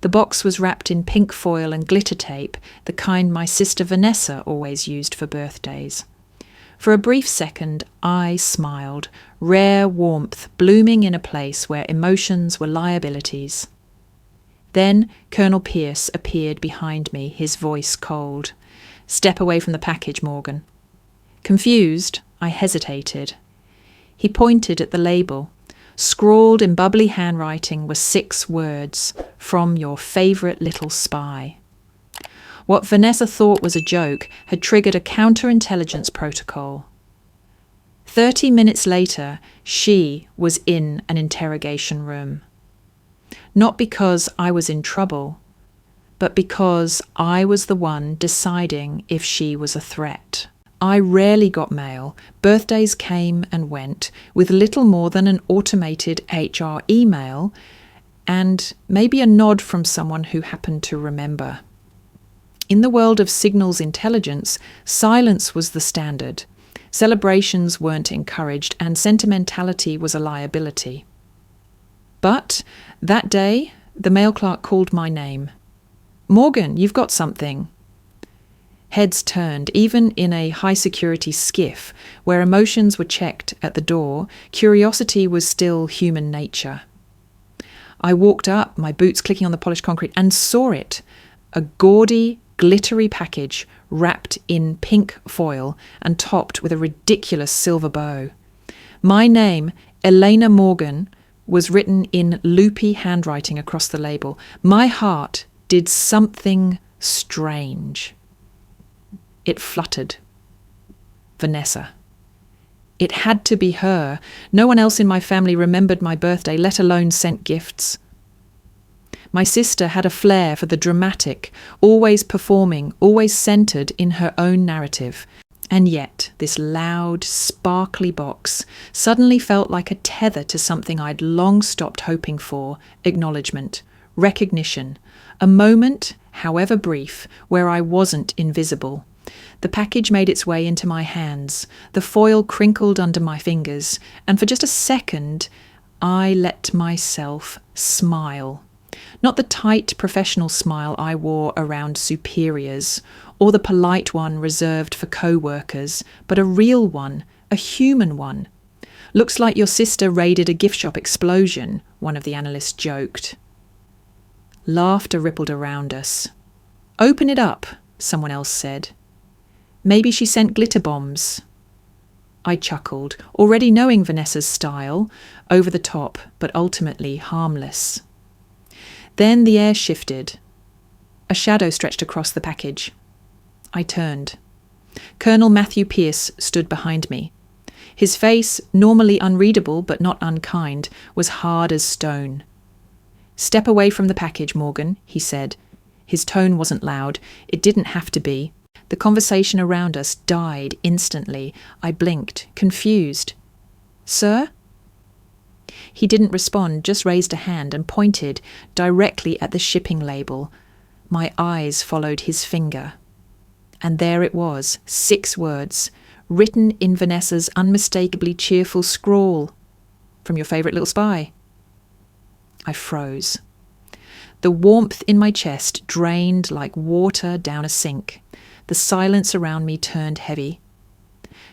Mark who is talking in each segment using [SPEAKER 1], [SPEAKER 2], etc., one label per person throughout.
[SPEAKER 1] The box was wrapped in pink foil and glitter tape, the kind my sister Vanessa always used for birthdays. For a brief second, I smiled, rare warmth blooming in a place where emotions were liabilities. Then Colonel Pierce appeared behind me, his voice cold. "Step away from the package, Morgan." Confused, I hesitated. He pointed at the label. Scrawled in bubbly handwriting were 6 words, "From your favourite little spy." What Vanessa thought was a joke had triggered a counterintelligence protocol. 30 minutes later, she was in an interrogation room. Not because I was in trouble, but because I was the one deciding if she was a threat. I rarely got mail. Birthdays came and went, with little more than an automated HR email and maybe a nod from someone who happened to remember. In the world of signals intelligence, silence was the standard. Celebrations weren't encouraged, and sentimentality was a liability. But that day, the mail clerk called my name. "Morgan, you've got something." Heads turned. Even in a high-security skiff, where emotions were checked at the door, curiosity was still human nature. I walked up, my boots clicking on the polished concrete, and saw it. A gaudy, glittery package wrapped in pink foil and topped with a ridiculous silver bow. My name, Elena Morgan, was written in loopy handwriting across the label. My heart did something strange. It fluttered. Vanessa. It had to be her. No one else in my family remembered my birthday, let alone sent gifts. My sister had a flair for the dramatic, always performing, always centred in her own narrative. And yet, this loud, sparkly box suddenly felt like a tether to something I'd long stopped hoping for: acknowledgement, recognition, a moment, however brief, where I wasn't invisible. The package made its way into my hands, the foil crinkled under my fingers, and for just a second, I let myself smile. Not the tight professional smile I wore around superiors, or the polite one reserved for co-workers, but a real one, a human one. "Looks like your sister raided a gift shop explosion," one of the analysts joked. Laughter rippled around us. "Open it up," someone else said. "Maybe she sent glitter bombs." I chuckled, already knowing Vanessa's style, over the top, but ultimately harmless. Then the air shifted. A shadow stretched across the package. I turned. Colonel Matthew Pierce stood behind me. His face, normally unreadable but not unkind, was hard as stone. "Step away from the package, Morgan," he said. His tone wasn't loud. It didn't have to be. The conversation around us died instantly. I blinked, confused. "Sir?" He didn't respond, just raised a hand and pointed directly at the shipping label. My eyes followed his finger. And there it was, 6 words, written in Vanessa's unmistakably cheerful scrawl. "From your favourite little spy." I froze. The warmth in my chest drained like water down a sink. The silence around me turned heavy.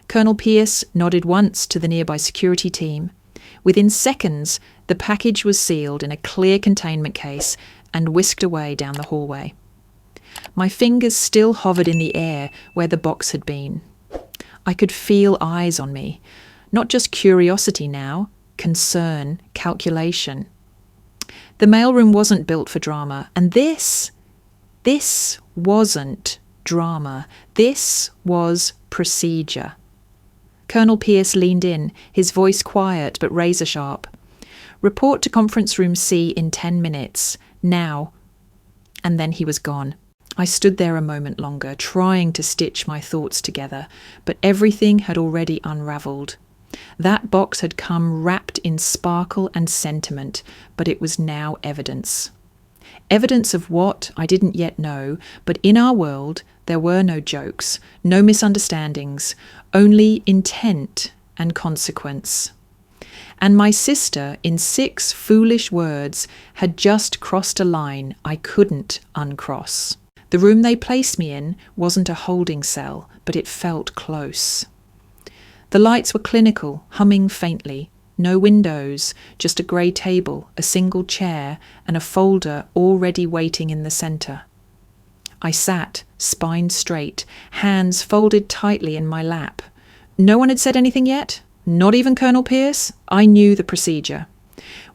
[SPEAKER 1] Colonel Pierce nodded once to the nearby security team. Within seconds, the package was sealed in a clear containment case and whisked away down the hallway. My fingers still hovered in the air where the box had been. I could feel eyes on me. Not just curiosity now, concern, calculation. The mailroom wasn't built for drama, and this wasn't drama. This was procedure. Colonel Pierce leaned in, his voice quiet but razor-sharp. "Report to conference room C in 10 minutes. Now." And then he was gone. I stood there a moment longer, trying to stitch my thoughts together, but everything had already unravelled. That box had come wrapped in sparkle and sentiment, but it was now evidence. Evidence of what I didn't yet know, but in our world there were no jokes, no misunderstandings, only intent and consequence. And my sister, in 6 foolish words, had just crossed a line I couldn't uncross. The room they placed me in wasn't a holding cell, but it felt close. The lights were clinical, humming faintly. No windows, just a grey table, a single chair, and a folder already waiting in the centre. I sat, spine straight, hands folded tightly in my lap. No one had said anything yet? Not even Colonel Pierce? I knew the procedure.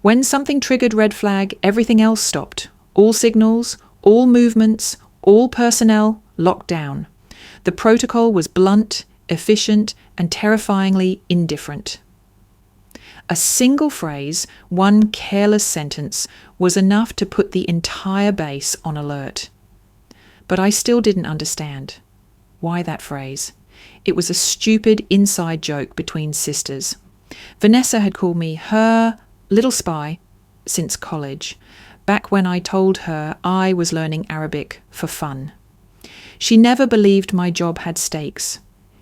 [SPEAKER 1] When something triggered red flag, everything else stopped. All signals, all movements, all personnel locked down. The protocol was blunt, efficient, and terrifyingly indifferent. A single phrase, one careless sentence, was enough to put the entire base on alert. But I still didn't understand. Why that phrase? It was a stupid inside joke between sisters. Vanessa had called me her little spy since college, back when I told her I was learning Arabic for fun. She never believed my job had stakes.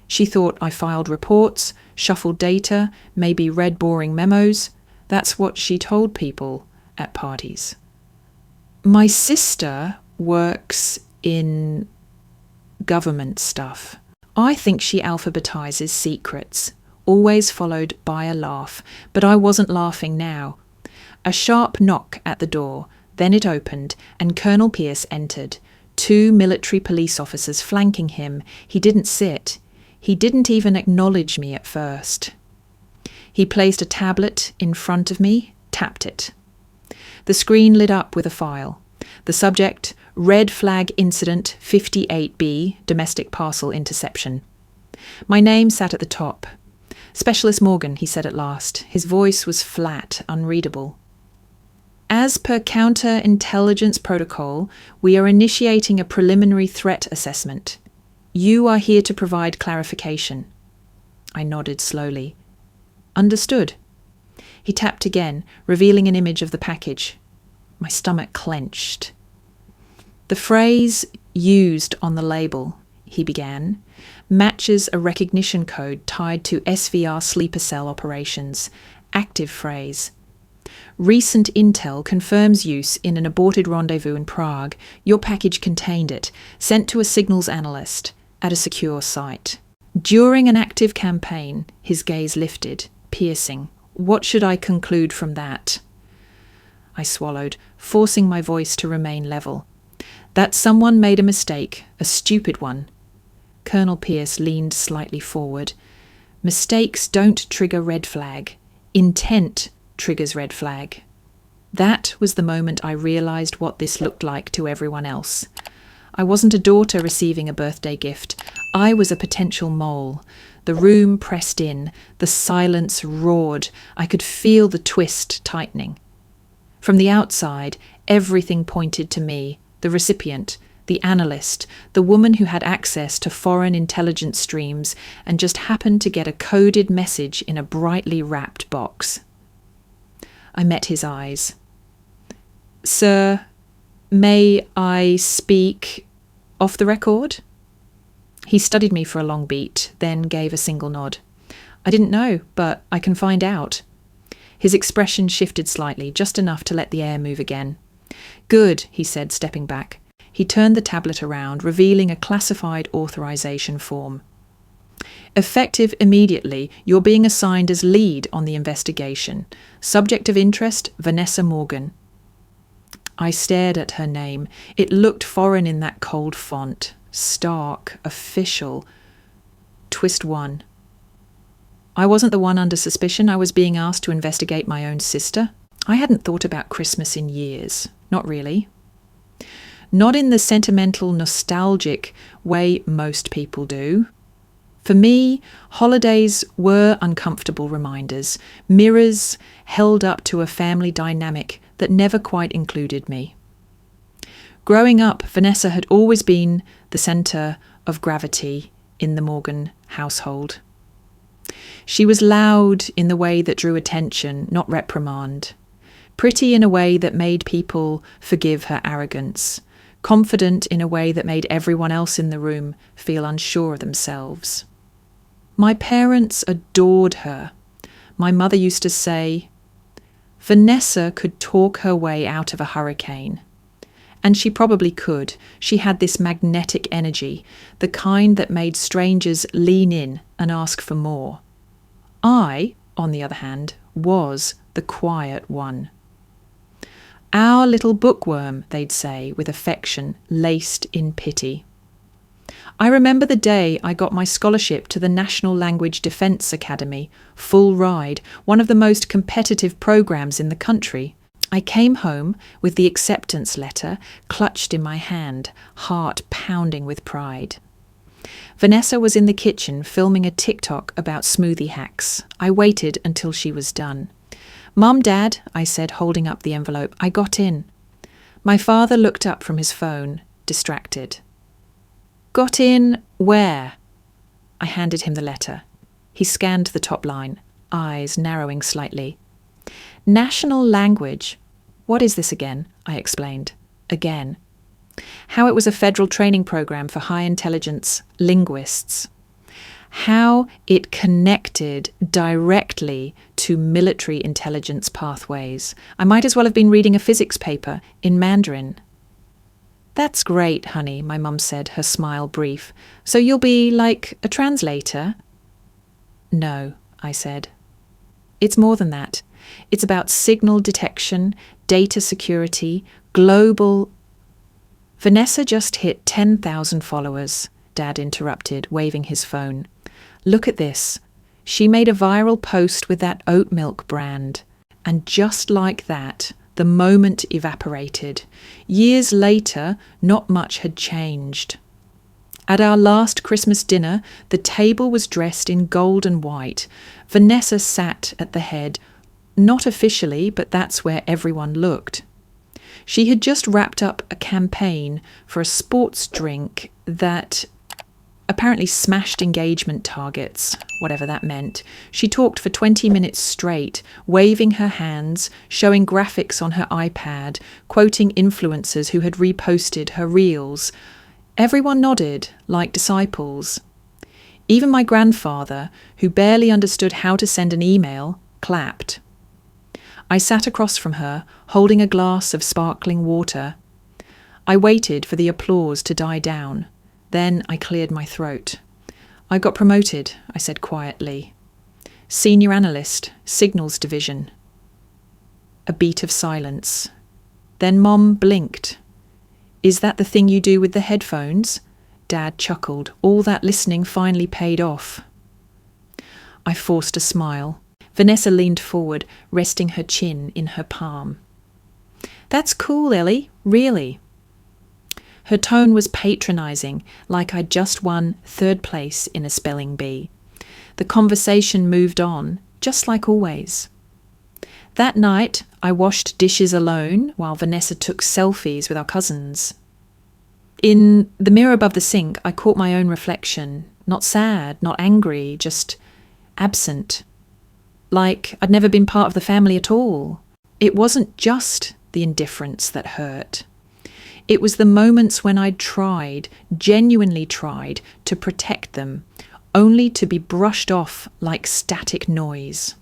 [SPEAKER 1] She thought I filed reports, shuffled data, maybe read boring memos. That's what she told people at parties. My sister works in government stuff. I think she alphabetizes secrets, always followed by a laugh, but I wasn't laughing now. A sharp knock at the door, then it opened, and Colonel Pierce entered. 2 military police officers flanking him. He didn't sit. He didn't even acknowledge me at first. He placed a tablet in front of me, tapped it. The screen lit up with a file. The subject, Red Flag Incident 58B, Domestic Parcel Interception. My name sat at the top. Specialist Morgan, he said at last. His voice was flat, unreadable. As per counterintelligence protocol, we are initiating a preliminary threat assessment. You are here to provide clarification. I nodded slowly. Understood. He tapped again, revealing an image of the package. My stomach clenched. The phrase used on the label, he began, matches a recognition code tied to SVR sleeper cell operations. Active phrase. Recent intel confirms use in an aborted rendezvous in Prague. Your package contained it, sent to a signals analyst at a secure site. During an active campaign, his gaze lifted, piercing. What should I conclude from that? I swallowed, forcing my voice to remain level. That someone made a mistake, a stupid one. Colonel Pierce leaned slightly forward. Mistakes don't trigger red flag. Intent triggers red flag. That was the moment I realised what this looked like to everyone else. I wasn't a daughter receiving a birthday gift. I was a potential mole. The room pressed in. The silence roared. I could feel the twist tightening. From the outside, everything pointed to me, the recipient, the analyst, the woman who had access to foreign intelligence streams and just happened to get a coded message in a brightly wrapped box. I met his eyes. Sir, may I speak off the record? He studied me for a long beat, then gave a single nod. I didn't know, but I can find out. His expression shifted slightly, just enough to let the air move again. Good, he said, stepping back. He turned the tablet around, revealing a classified authorization form. Effective immediately, you're being assigned as lead on the investigation. Subject of interest, Vanessa Morgan. I stared at her name. It looked foreign in that cold font. Stark, official. Twist 1. I wasn't the one under suspicion. I was being asked to investigate my own sister. I hadn't thought about Christmas in years. Not really. Not in the sentimental, nostalgic way most people do. For me, holidays were uncomfortable reminders, mirrors held up to a family dynamic that never quite included me. Growing up, Vanessa had always been the centre of gravity in the Morgan household. She was loud in the way that drew attention, not reprimand. Pretty in a way that made people forgive her arrogance. Confident in a way that made everyone else in the room feel unsure of themselves. My parents adored her. My mother used to say, Vanessa could talk her way out of a hurricane. And she probably could. She had this magnetic energy, the kind that made strangers lean in and ask for more. I, on the other hand, was the quiet one. Our little bookworm, they'd say, with affection laced in pity. I remember the day I got my scholarship to the National Language Defence Academy, full ride, one of the most competitive programmes in the country. I came home with the acceptance letter clutched in my hand, heart pounding with pride. Vanessa was in the kitchen filming a TikTok about smoothie hacks. I waited until she was done. Mum, Dad, I said, holding up the envelope, I got in. My father looked up from his phone, distracted. Got in where? I handed him the letter. He scanned the top line, eyes narrowing slightly. National language. What is this again? I explained. Again. How it was a federal training program for high intelligence linguists. How it connected directly to military intelligence pathways. I might as well have been reading a physics paper in Mandarin. That's great, honey, my mum said, her smile brief. So you'll be like a translator? No, I said. It's more than that. It's about signal detection, data security, global... Vanessa just hit 10,000 followers, Dad interrupted, waving his phone. Look at this. She made a viral post with that oat milk brand. And just like that, the moment evaporated. Years later, not much had changed. At our last Christmas dinner, the table was dressed in gold and white. Vanessa sat at the head. Not officially, but that's where everyone looked. She had just wrapped up a campaign for a sports drink that apparently smashed engagement targets, whatever that meant. She talked for 20 minutes straight, waving her hands, showing graphics on her iPad, quoting influencers who had reposted her reels. Everyone nodded, like disciples. Even my grandfather, who barely understood how to send an email, clapped. I sat across from her, holding a glass of sparkling water. I waited for the applause to die down. Then I cleared my throat. I got promoted, I said quietly. Senior analyst, signals division. A beat of silence. Then Mom blinked. Is that the thing you do with the headphones? Dad chuckled. All that listening finally paid off. I forced a smile. Vanessa leaned forward, resting her chin in her palm. That's cool, Ellie, really. Her tone was patronising, like I'd just won 3rd place in a spelling bee. The conversation moved on, just like always. That night, I washed dishes alone while Vanessa took selfies with our cousins. In the mirror above the sink, I caught my own reflection, not sad, not angry, just absent. Like I'd never been part of the family at all. It wasn't just the indifference that hurt. It was the moments when I'd tried, genuinely tried, to protect them, only to be brushed off like static noise.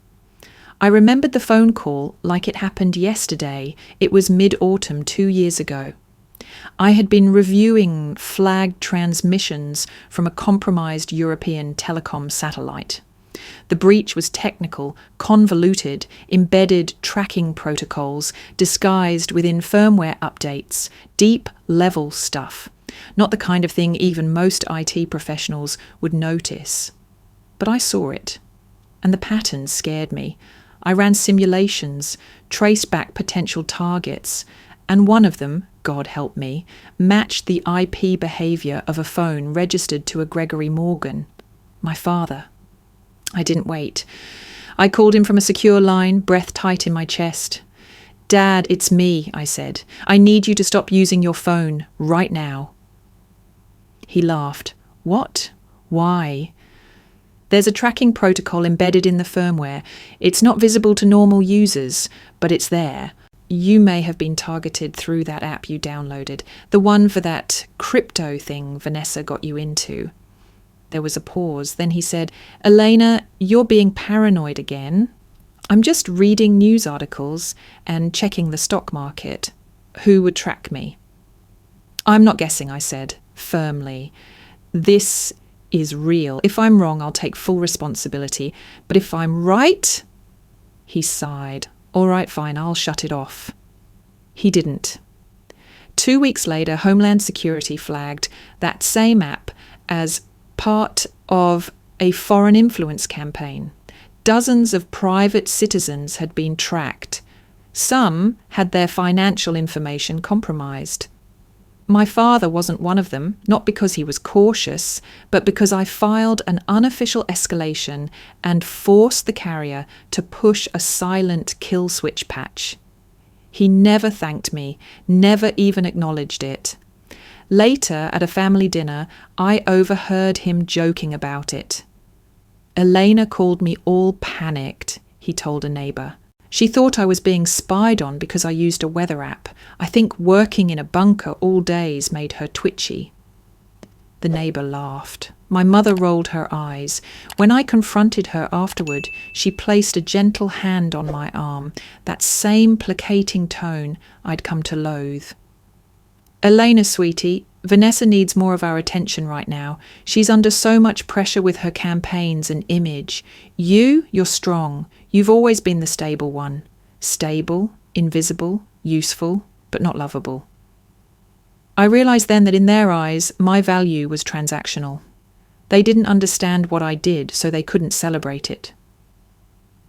[SPEAKER 1] I remembered the phone call like it happened yesterday. It was mid-autumn 2 years ago. I had been reviewing flagged transmissions from a compromised European telecom satellite. The breach was technical, convoluted, embedded tracking protocols disguised within firmware updates, deep-level stuff, not the kind of thing even most IT professionals would notice. But I saw it, and the pattern scared me. I ran simulations, traced back potential targets, and one of them, God help me, matched the IP behaviour of a phone registered to a Gregory Morgan, my father. I didn't wait. I called him from a secure line, breath tight in my chest. Dad, it's me, I said. I need you to stop using your phone right now. He laughed. What? Why? There's a tracking protocol embedded in the firmware. It's not visible to normal users, but it's there. You may have been targeted through that app you downloaded, the one for that crypto thing Vanessa got you into. There was a pause. Then he said, Elena, you're being paranoid again. I'm just reading news articles and checking the stock market. Who would track me? I'm not guessing, I said, firmly. This is real. If I'm wrong, I'll take full responsibility. But if I'm right, he sighed. All right, fine, I'll shut it off. He didn't. 2 weeks later, Homeland Security flagged that same app as part of a foreign influence campaign. Dozens of private citizens had been tracked. Some had their financial information compromised. My father wasn't one of them, not because he was cautious, but because I filed an unofficial escalation and forced the carrier to push a silent kill switch patch. He never thanked me, never even acknowledged it. Later, at a family dinner, I overheard him joking about it. Elena called me all panicked, he told a neighbour. She thought I was being spied on because I used a weather app. I think working in a bunker all days made her twitchy. The neighbour laughed. My mother rolled her eyes. When I confronted her afterward, she placed a gentle hand on my arm, that same placating tone I'd come to loathe. Elena, sweetie, Vanessa needs more of our attention right now. She's under so much pressure with her campaigns and image. You're strong. You've always been the stable one. Stable, invisible, useful, but not lovable. I realised then that in their eyes, my value was transactional. They didn't understand what I did, so they couldn't celebrate it.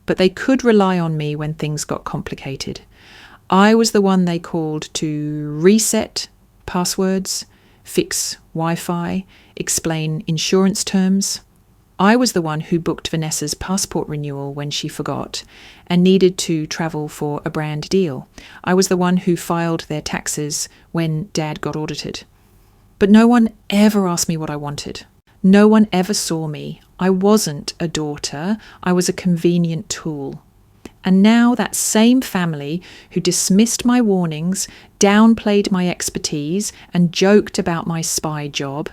[SPEAKER 1] But they could rely on me when things got complicated. I was the one they called to reset passwords, fix Wi-Fi, explain insurance terms. I was the one who booked Vanessa's passport renewal when she forgot and needed to travel for a brand deal. I was the one who filed their taxes when Dad got audited. But no one ever asked me what I wanted. No one ever saw me. I wasn't a daughter. I was a convenient tool. And now that same family who dismissed my warnings, downplayed my expertise, and joked about my spy job,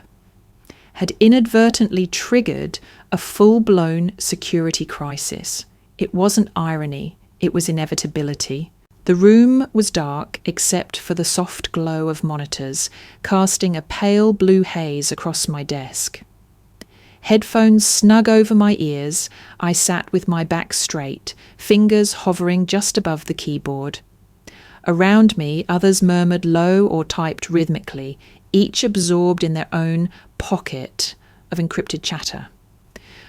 [SPEAKER 1] had inadvertently triggered a full-blown security crisis. It wasn't irony, it was inevitability. The room was dark except for the soft glow of monitors, casting a pale blue haze across my desk. Headphones snug over my ears, I sat with my back straight, fingers hovering just above the keyboard. Around me, others murmured low or typed rhythmically, each absorbed in their own pocket of encrypted chatter.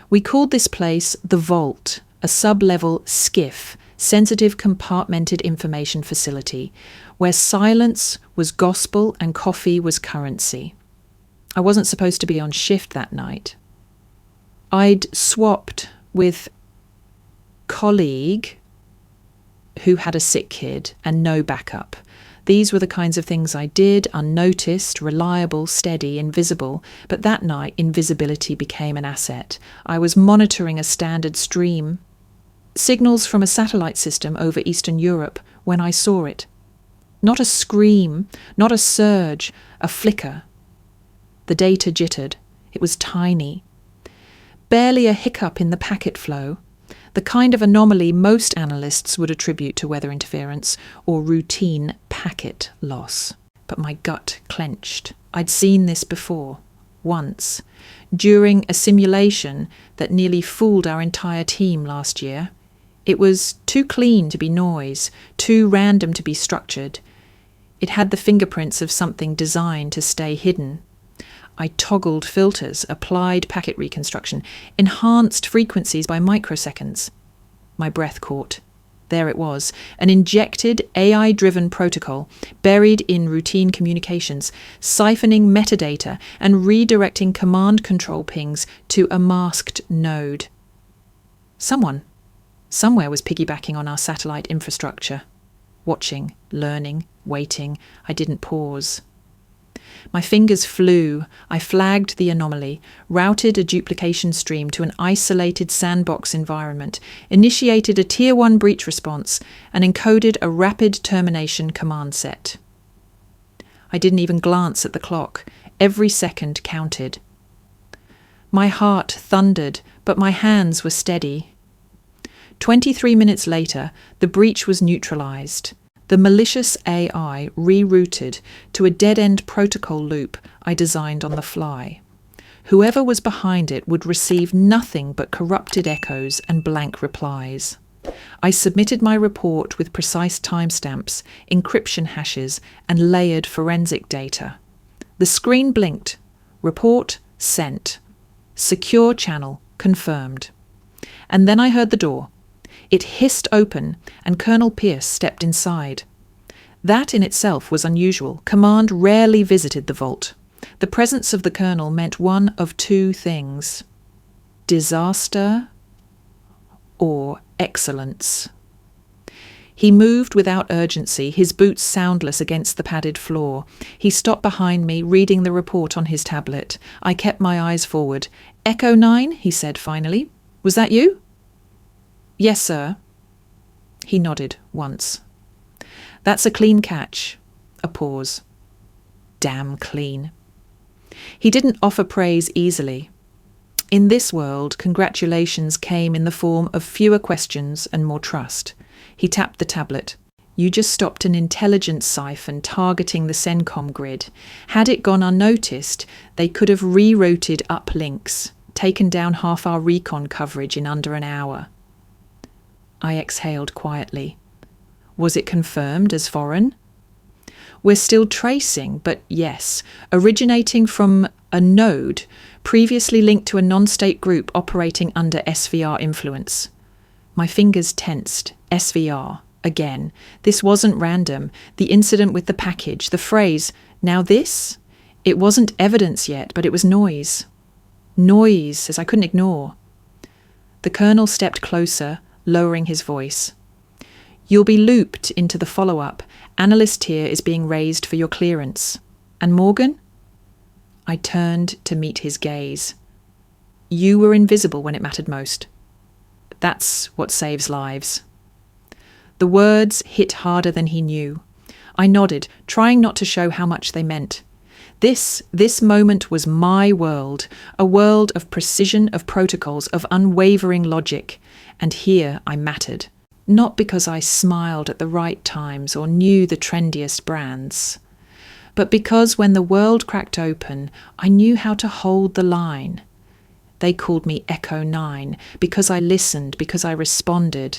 [SPEAKER 1] We called this place the Vault, a sub-level SCIF, sensitive compartmented information facility, where silence was gospel and coffee was currency. I wasn't supposed to be on shift that night. I'd swapped with colleague who had a sick kid and no backup. These were the kinds of things I did, unnoticed, reliable, steady, invisible. But that night, invisibility became an asset. I was monitoring a standard stream, signals from a satellite system over Eastern Europe, when I saw it. Not a scream, not a surge, a flicker. The data jittered. It was tiny. Barely a hiccup in the packet flow, the kind of anomaly most analysts would attribute to weather interference or routine packet loss. But my gut clenched. I'd seen this before, once, during a simulation that nearly fooled our entire team last year. It was too clean to be noise, too random to be structured. It had the fingerprints of something designed to stay hidden. I toggled filters, applied packet reconstruction, enhanced frequencies by microseconds. My breath caught. There it was, an injected AI-driven protocol buried in routine communications, siphoning metadata and redirecting command control pings to a masked node. Someone, somewhere was piggybacking on our satellite infrastructure. Watching, learning, waiting, I didn't pause. My fingers flew. I flagged the anomaly, routed a duplication stream to an isolated sandbox environment, initiated a Tier 1 breach response, and encoded a rapid termination command set. I didn't even glance at the clock. Every second counted. My heart thundered, but my hands were steady. 23 minutes later, the breach was neutralized. The malicious AI rerouted to a dead-end protocol loop I designed on the fly. Whoever was behind it would receive nothing but corrupted echoes and blank replies. I submitted my report with precise timestamps, encryption hashes, and layered forensic data. The screen blinked. Report sent. Secure channel confirmed. And then I heard the door. It hissed open, and Colonel Pierce stepped inside. That in itself was unusual. Command rarely visited the vault. The presence of the colonel meant one of two things: disaster or excellence. He moved without urgency, his boots soundless against the padded floor. He stopped behind me, reading the report on his tablet. I kept my eyes forward. "Echo 9, he said finally. "Was that you?" "Yes, sir." He nodded once. "That's a clean catch." A pause. "Damn clean." He didn't offer praise easily. In this world, congratulations came in the form of fewer questions and more trust. He tapped the tablet. "You just stopped an intelligence siphon targeting the CENTCOM grid. Had it gone unnoticed, they could have rerouted uplinks, taken down half our recon coverage in under an hour." I exhaled quietly. "Was it confirmed as foreign?" "We're still tracing, but yes, originating from a node previously linked to a non-state group operating under SVR influence." My fingers tensed. SVR. Again. This wasn't random. The incident with the package, the phrase, "now this?" It wasn't evidence yet, but it was noise. Noise, as I couldn't ignore. The colonel stepped closer, lowering his voice. "You'll be looped into the follow-up. Analyst tier is being raised for your clearance. And Morgan?" I turned to meet his gaze. "You were invisible when it mattered most. That's what saves lives." The words hit harder than he knew. I nodded, trying not to show how much they meant. This moment was my world, a world of precision, of protocols, of unwavering logic. And here I mattered. Not because I smiled at the right times or knew the trendiest brands, but because when the world cracked open, I knew how to hold the line. They called me Echo 9 because I listened, because I responded,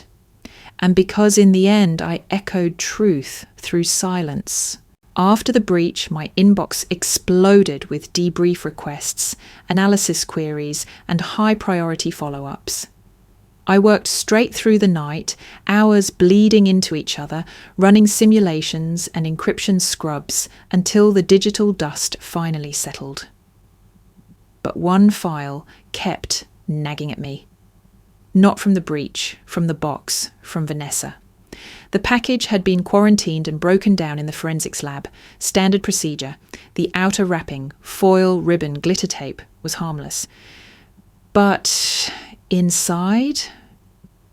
[SPEAKER 1] and because in the end I echoed truth through silence. After the breach, my inbox exploded with debrief requests, analysis queries, and high-priority follow-ups. I worked straight through the night, hours bleeding into each other, running simulations and encryption scrubs until the digital dust finally settled. But one file kept nagging at me. Not from the breach, from the box, from Vanessa. The package had been quarantined and broken down in the forensics lab. Standard procedure. The outer wrapping, foil, ribbon, glitter tape, was harmless. But inside,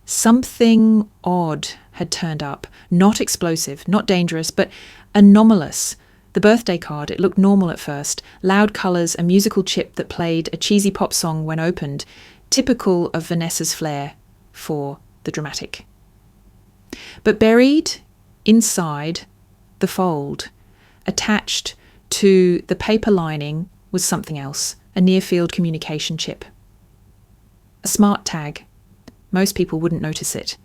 [SPEAKER 1] something odd had turned up. Not explosive, not dangerous, but anomalous. The birthday card, it looked normal at first. Loud colours, a musical chip that played a cheesy pop song when opened. Typical of Vanessa's flair for the dramatic. But buried inside the fold, attached to the paper lining, was something else, a near-field communication chip. A smart tag. Most people wouldn't notice it.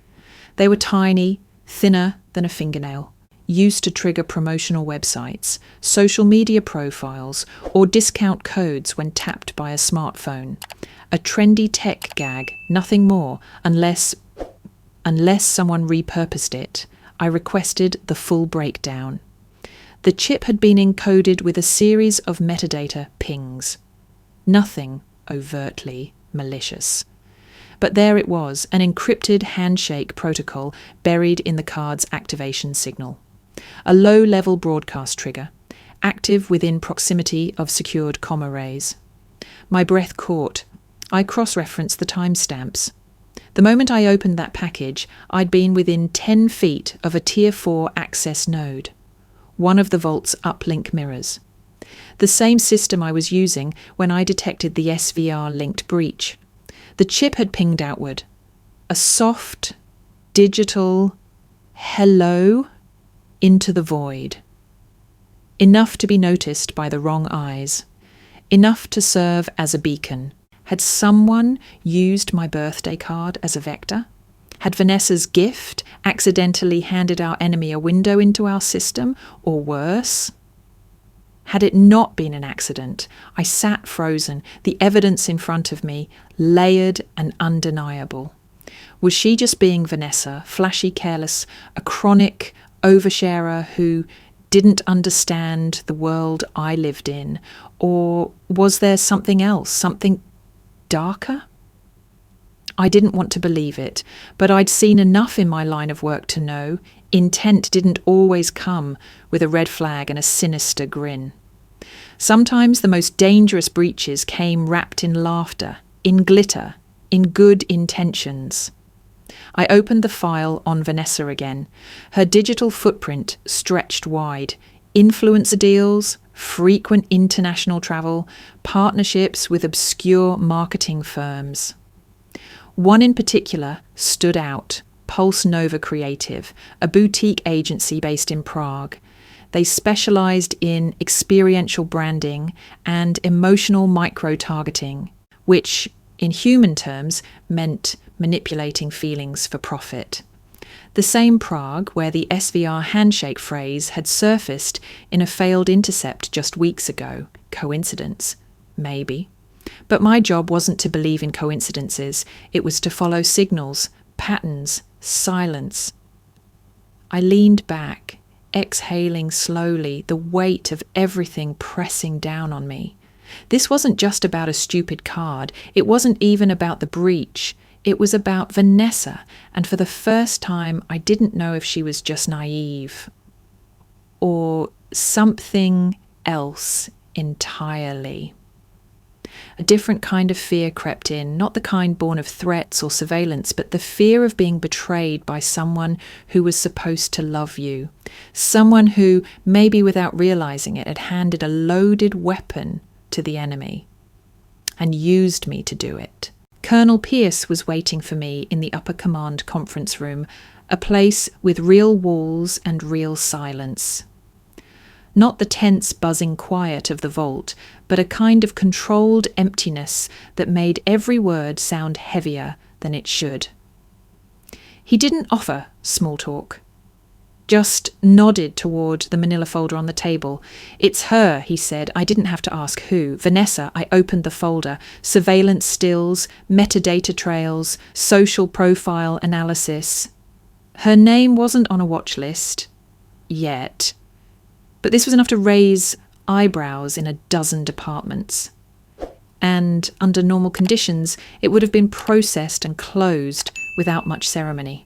[SPEAKER 1] They were tiny, thinner than a fingernail, used to trigger promotional websites, social media profiles, or discount codes when tapped by a smartphone. A trendy tech gag, nothing more, unless someone repurposed it. I requested the full breakdown. The chip had been encoded with a series of metadata pings. Nothing overtly malicious. But there it was, an encrypted handshake protocol buried in the card's activation signal. A low-level broadcast trigger, active within proximity of secured comm arrays. My breath caught. I cross-referenced the timestamps. The moment I opened that package, I'd been within 10 feet of a Tier 4 access node, one of the vault's uplink mirrors. The same system I was using when I detected the SVR-linked breach. The chip had pinged outward. A soft, digital hello into the void. Enough to be noticed by the wrong eyes. Enough to serve as a beacon. Had someone used my birthday card as a vector? Had Vanessa's gift accidentally handed our enemy a window into our system, or worse? Had it not been an accident, I sat frozen, the evidence in front of me, layered and undeniable. Was she just being Vanessa, flashy, careless, a chronic oversharer who didn't understand the world I lived in? Or was there something else, something darker? I didn't want to believe it, but I'd seen enough in my line of work to know intent didn't always come with a red flag and a sinister grin. Sometimes the most dangerous breaches came wrapped in laughter, in glitter, in good intentions. I opened the file on Vanessa again. Her digital footprint stretched wide. Influencer deals, frequent international travel, partnerships with obscure marketing firms. One in particular stood out, Pulse Nova Creative, a boutique agency based in Prague. They specialised in experiential branding and emotional micro-targeting, which, in human terms, meant manipulating feelings for profit. The same Prague where the SVR handshake phrase had surfaced in a failed intercept just weeks ago. Coincidence? Maybe. But my job wasn't to believe in coincidences. It was to follow signals, patterns, silence. I leaned back, exhaling slowly, the weight of everything pressing down on me. This wasn't just about a stupid card. It wasn't even about the breach. It was about Vanessa, and for the first time I didn't know if she was just naive or something else entirely. A different kind of fear crept in, not the kind born of threats or surveillance, but the fear of being betrayed by someone who was supposed to love you. Someone who, maybe without realizing it, had handed a loaded weapon to the enemy and used me to do it. Colonel Pierce was waiting for me in the upper command conference room, a place with real walls and real silence. Not the tense, buzzing quiet of the vault, but a kind of controlled emptiness that made every word sound heavier than it should. He didn't offer small talk, just nodded toward the manila folder on the table. "It's her," he said. I didn't have to ask who. "Vanessa." I opened the folder. Surveillance stills, metadata trails, social profile analysis. Her name wasn't on a watch list. Yet. But this was enough to raise eyebrows in a dozen departments. And under normal conditions, it would have been processed and closed without much ceremony.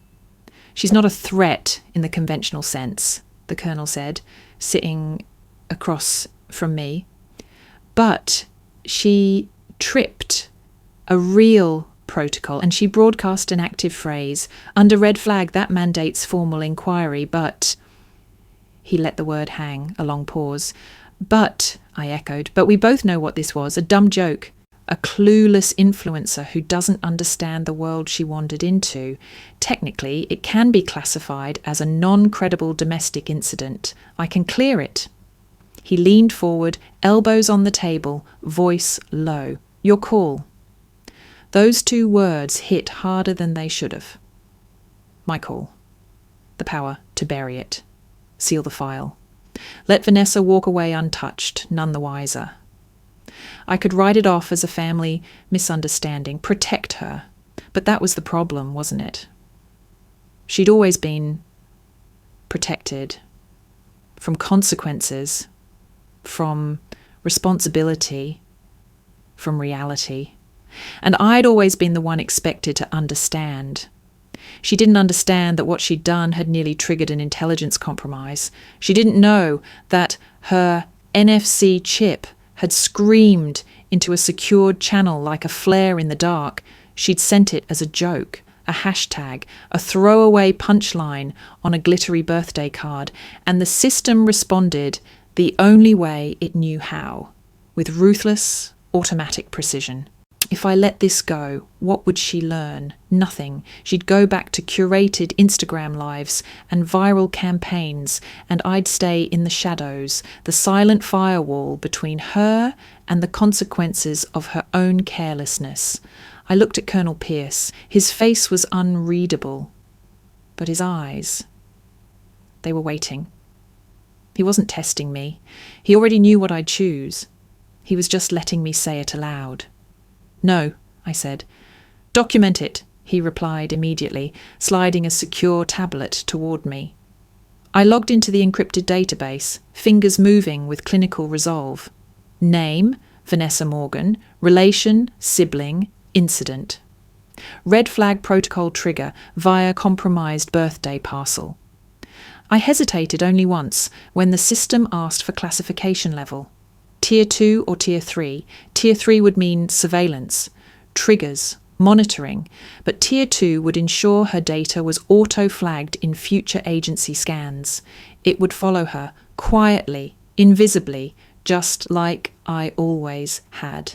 [SPEAKER 1] "She's not a threat in the conventional sense," the colonel said, sitting across from me. "But she tripped a real protocol, and she broadcast an active phrase. Under red flag, that mandates formal inquiry, but..." He let the word hang, a long pause. "But," I echoed, "but we both know what this was, a dumb joke. A clueless influencer who doesn't understand the world she wandered into. Technically, it can be classified as a non-credible domestic incident. I can clear it." He leaned forward, elbows on the table, voice low. "Your call." Those two words hit harder than they should have. My call. The power to bury it. Seal the file. Let Vanessa walk away untouched, none the wiser. I could write it off as a family misunderstanding, protect her. But that was the problem, wasn't it? She'd always been protected from consequences, from responsibility, from reality. And I'd always been the one expected to understand. She didn't understand that what she'd done had nearly triggered an intelligence compromise. She didn't know that her NFC chip had screamed into a secured channel like a flare in the dark. She'd sent it as a joke, a hashtag, a throwaway punchline on a glittery birthday card, and the system responded the only way it knew how, with ruthless, automatic precision. If I let this go, what would she learn? Nothing. She'd go back to curated Instagram lives and viral campaigns, and I'd stay in the shadows, the silent firewall between her and the consequences of her own carelessness. I looked at Colonel Pierce. His face was unreadable, but his eyes, they were waiting. He wasn't testing me. He already knew what I'd choose. He was just letting me say it aloud. "No," I said. "Document it," he replied immediately, sliding a secure tablet toward me. I logged into the encrypted database, fingers moving with clinical resolve. Name, Vanessa Morgan. Relation, sibling, incident. Red flag protocol trigger via compromised birthday parcel. I hesitated only once when the system asked for classification level. Tier 2 or Tier 3. Tier 3 would mean surveillance, triggers, monitoring, but Tier 2 would ensure her data was auto-flagged in future agency scans. It would follow her, quietly, invisibly, just like I always had.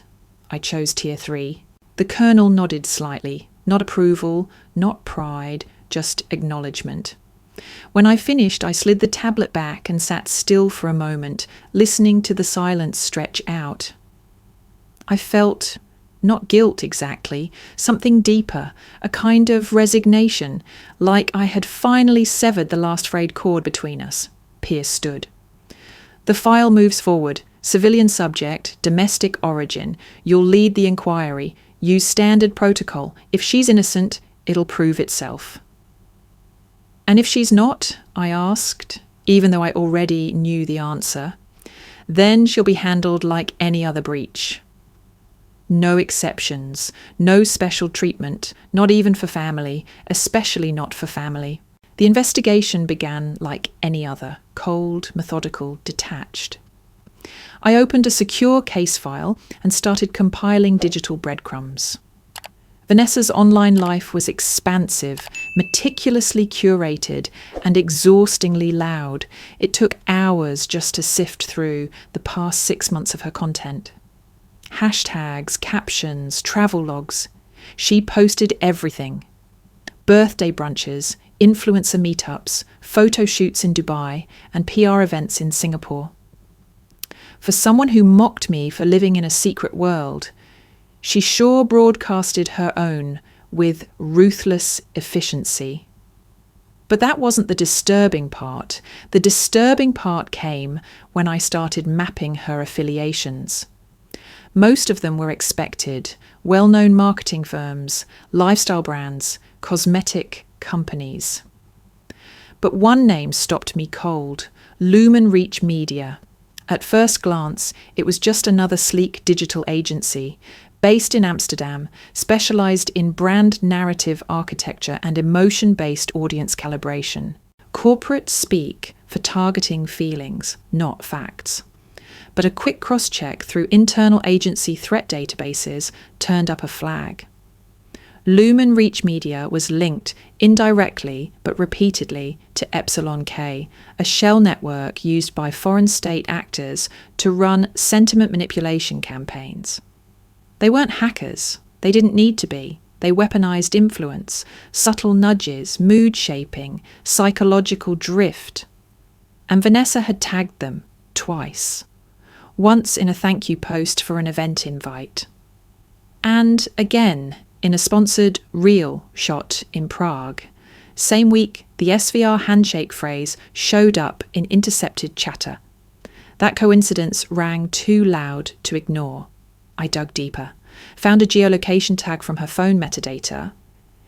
[SPEAKER 1] I chose Tier 3. The Colonel nodded slightly, not approval, not pride, just acknowledgement. When I finished, I slid the tablet back and sat still for a moment, listening to the silence stretch out. I felt, not guilt exactly, something deeper, a kind of resignation, like I had finally severed the last frayed cord between us. Pierce stood. "The file moves forward. Civilian subject, domestic origin. You'll lead the inquiry. Use standard protocol. If she's innocent, it'll prove itself." "And if she's not?" I asked, even though I already knew the answer. "Then she'll be handled like any other breach. No exceptions, no special treatment, not even for family, especially not for family." The investigation began like any other, cold, methodical, detached. I opened a secure case file and started compiling digital breadcrumbs. Vanessa's online life was expansive, meticulously curated, and exhaustingly loud. It took hours just to sift through the past 6 months of her content. Hashtags, captions, travel logs. She posted everything. Birthday brunches, influencer meetups, photo shoots in Dubai, and PR events in Singapore. For someone who mocked me for living in a secret world, she sure broadcasted her own with ruthless efficiency. But that wasn't the disturbing part. The disturbing part came when I started mapping her affiliations. Most of them were expected: well-known marketing firms, lifestyle brands, cosmetic companies. But one name stopped me cold: Lumen Reach Media. At first glance, it was just another sleek digital agency, based in Amsterdam, specialised in brand narrative architecture and emotion-based audience calibration. Corporate speak for targeting feelings, not facts. But a quick cross-check through internal agency threat databases turned up a flag. Lumen Reach Media was linked indirectly but repeatedly to Epsilon K, a shell network used by foreign state actors to run sentiment manipulation campaigns. They weren't hackers. They didn't need to be. They weaponized influence, subtle nudges, mood shaping, psychological drift. And Vanessa had tagged them twice. Once in a thank you post for an event invite. And again in a sponsored reel shot in Prague. Same week, the SVR handshake phrase showed up in intercepted chatter. That coincidence rang too loud to ignore. I dug deeper, found a geolocation tag from her phone metadata,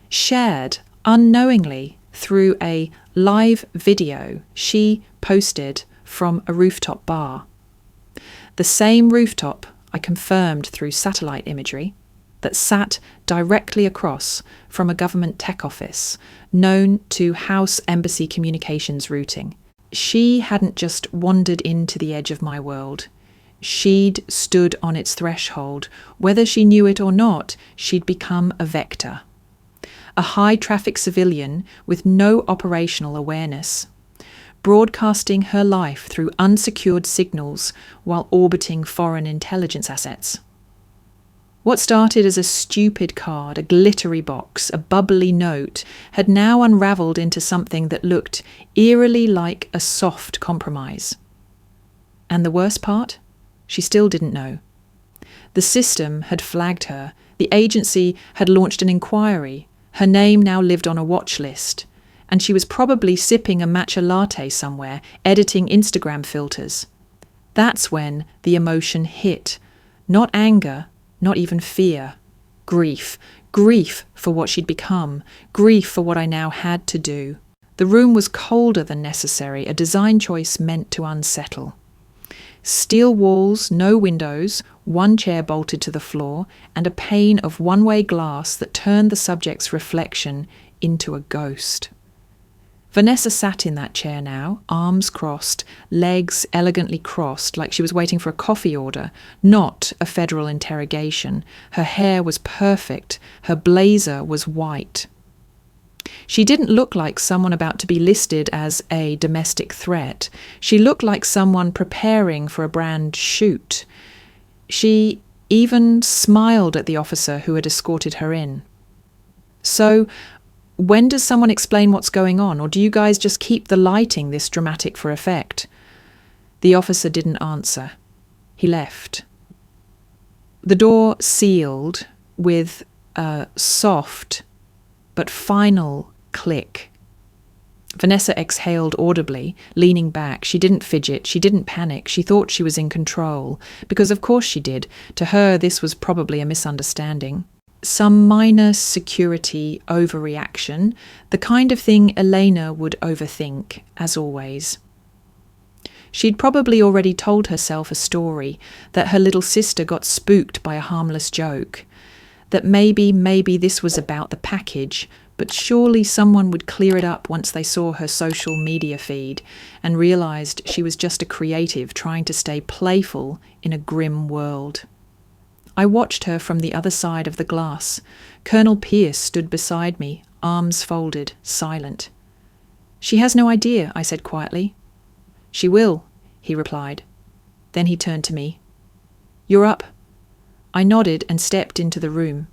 [SPEAKER 1] shared unknowingly through a live video she posted from a rooftop bar. The same rooftop, I confirmed through satellite imagery, that sat directly across from a government tech office known to House Embassy Communications routing. She hadn't just wandered into the edge of my world. She'd stood on its threshold. Whether she knew it or not, she'd become a vector. A high-traffic civilian with no operational awareness, broadcasting her life through unsecured signals while orbiting foreign intelligence assets. What started as a stupid card, a glittery box, a bubbly note, had now unravelled into something that looked eerily like a soft compromise. And the worst part? She still didn't know. The system had flagged her. The agency had launched an inquiry. Her name now lived on a watch list. And she was probably sipping a matcha latte somewhere, editing Instagram filters. That's when the emotion hit. Not anger, not even fear. Grief. Grief for what she'd become. Grief for what I now had to do. The room was colder than necessary, a design choice meant to unsettle. Steel walls, no windows, one chair bolted to the floor, and a pane of one-way glass that turned the subject's reflection into a ghost. Vanessa sat in that chair now, arms crossed, legs elegantly crossed, like she was waiting for a coffee order, not a federal interrogation. Her hair was perfect. Her blazer was white. She didn't look like someone about to be listed as a domestic threat. She looked like someone preparing for a brand shoot. She even smiled at the officer who had escorted her in. So, when does someone explain what's going on, or do you guys just keep the lighting this dramatic for effect? The officer didn't answer. He left. The door sealed with a soft but final click. Vanessa exhaled audibly, leaning back. She didn't fidget. She didn't panic. She thought she was in control, because of course she did. To her, this was probably a misunderstanding. Some minor security overreaction, the kind of thing Elena would overthink, as always. She'd probably already told herself a story, that her little sister got spooked by a harmless joke, that maybe this was about the package, but surely someone would clear it up once they saw her social media feed and realised she was just a creative trying to stay playful in a grim world. I watched her from the other side of the glass. Colonel Pierce stood beside me, arms folded, silent. "She has no idea," I said quietly. "She will," he replied. Then he turned to me. "You're up." I nodded and stepped into the room.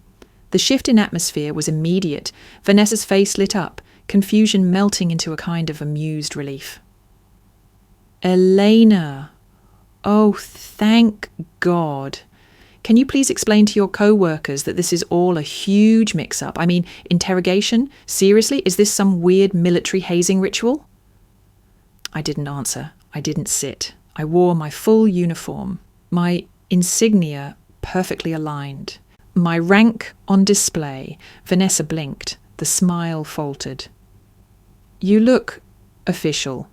[SPEAKER 1] The shift in atmosphere was immediate. Vanessa's face lit up, confusion melting into a kind of amused relief. "Elena! Oh, thank God. Can you please explain to your co-workers that this is all a huge mix-up? I mean, interrogation? Seriously? Is this some weird military hazing ritual?" I didn't answer. I didn't sit. I wore my full uniform, my insignia perfectly aligned, my rank on display. Vanessa blinked. The smile faltered. "You look official."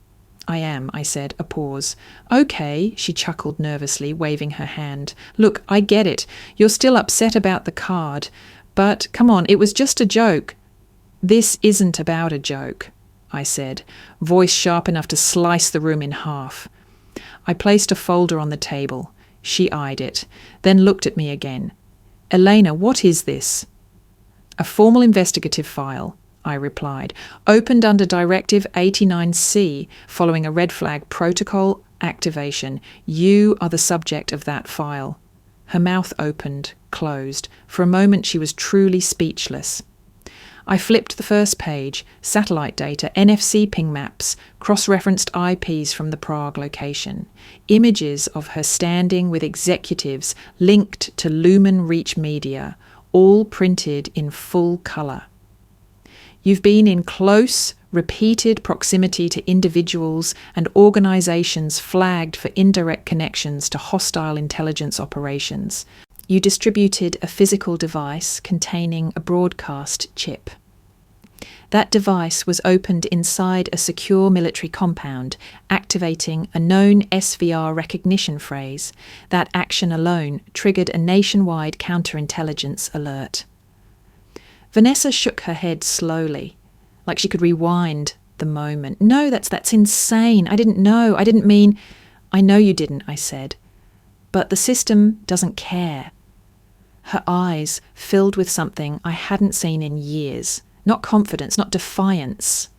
[SPEAKER 1] "I am," I said, a pause. "Okay," she chuckled nervously, waving her hand. "Look, I get it. You're still upset about the card. But, come on, it was just a joke." "This isn't about a joke," I said, voice sharp enough to slice the room in half. I placed a folder on the table. She eyed it, then looked at me again. "Elena, what is this?" "A formal investigative file," I replied, "opened under Directive 89C following a red flag protocol activation. You are the subject of that file." Her mouth opened, closed. For a moment she was truly speechless. I flipped the first page, satellite data, NFC ping maps, cross-referenced IPs from the Prague location, images of her standing with executives linked to Lumen Reach Media, all printed in full colour. "You've been in close, repeated proximity to individuals and organisations flagged for indirect connections to hostile intelligence operations. You distributed a physical device containing a broadcast chip. That device was opened inside a secure military compound, activating a known SVR recognition phrase. That action alone triggered a nationwide counterintelligence alert." Vanessa shook her head slowly, like she could rewind the moment. "No, that's insane. I didn't know. I didn't mean—" "I know you didn't," I said. "But the system doesn't care." Her eyes filled with something I hadn't seen in years. Not confidence, not defiance.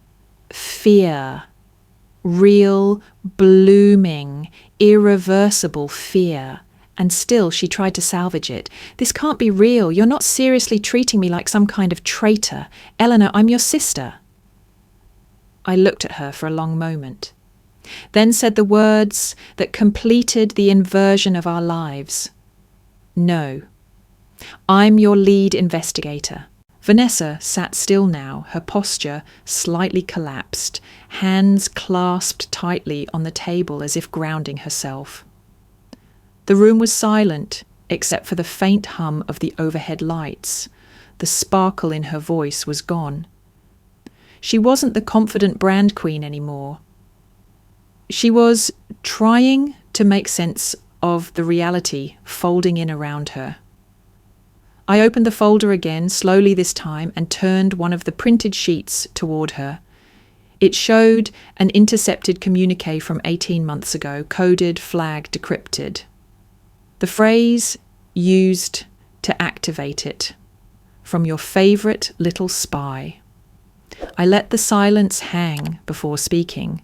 [SPEAKER 1] Fear. Real, blooming, irreversible fear. And still she tried to salvage it. "This can't be real. You're not seriously treating me like some kind of traitor. Elena, I'm your sister." I looked at her for a long moment, then said the words that completed the inversion of our lives. "No, I'm your lead investigator." Vanessa sat still now, her posture slightly collapsed, hands clasped tightly on the table as if grounding herself. The room was silent, except for the faint hum of the overhead lights. The sparkle in her voice was gone. She wasn't the confident brand queen anymore. She was trying to make sense of the reality folding in around her. I opened the folder again, slowly this time, and turned one of the printed sheets toward her. It showed an intercepted communique from 18 months ago, coded, flagged, decrypted. The phrase used to activate it. "From your favourite little spy." I let the silence hang before speaking.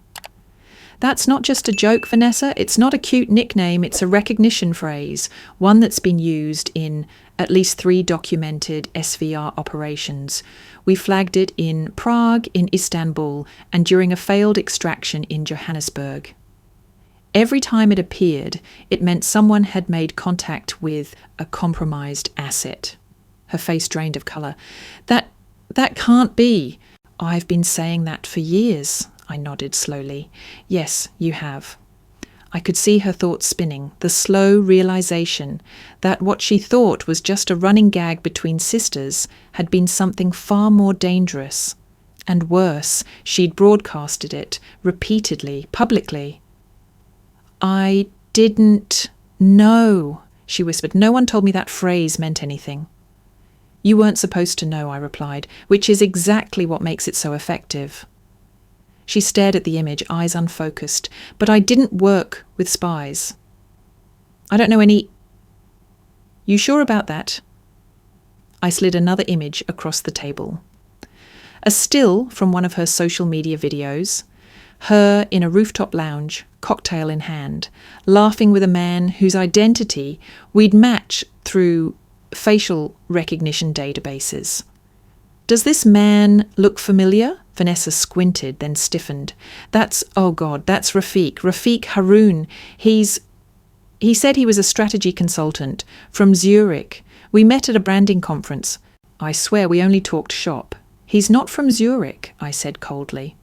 [SPEAKER 1] "That's not just a joke, Vanessa. It's not a cute nickname. It's a recognition phrase, one that's been used in at least 3 documented SVR operations. We flagged it in Prague, in Istanbul, and during a failed extraction in Johannesburg. Every time it appeared, it meant someone had made contact with a compromised asset." Her face drained of colour. That can't be." "I've been saying that for years," I nodded slowly. "Yes, you have." I could see her thoughts spinning, the slow realization that what she thought was just a running gag between sisters had been something far more dangerous. And worse, she'd broadcasted it, repeatedly, publicly. "I didn't know," she whispered. "No one told me that phrase meant anything." "You weren't supposed to know," I replied, "which is exactly what makes it so effective." She stared at the image, eyes unfocused. "But I didn't work with spies. I don't know any—" "You sure about that?" I slid another image across the table. A still from one of her social media videos, her in a rooftop lounge, cocktail in hand, laughing with a man whose identity we'd match through facial recognition databases. "Does this man look familiar?" Vanessa squinted, then stiffened. Oh God, that's Rafiq Haroun. He said he was a strategy consultant from Zurich. We met at a branding conference. I swear we only talked shop. He's not from Zurich," I said coldly.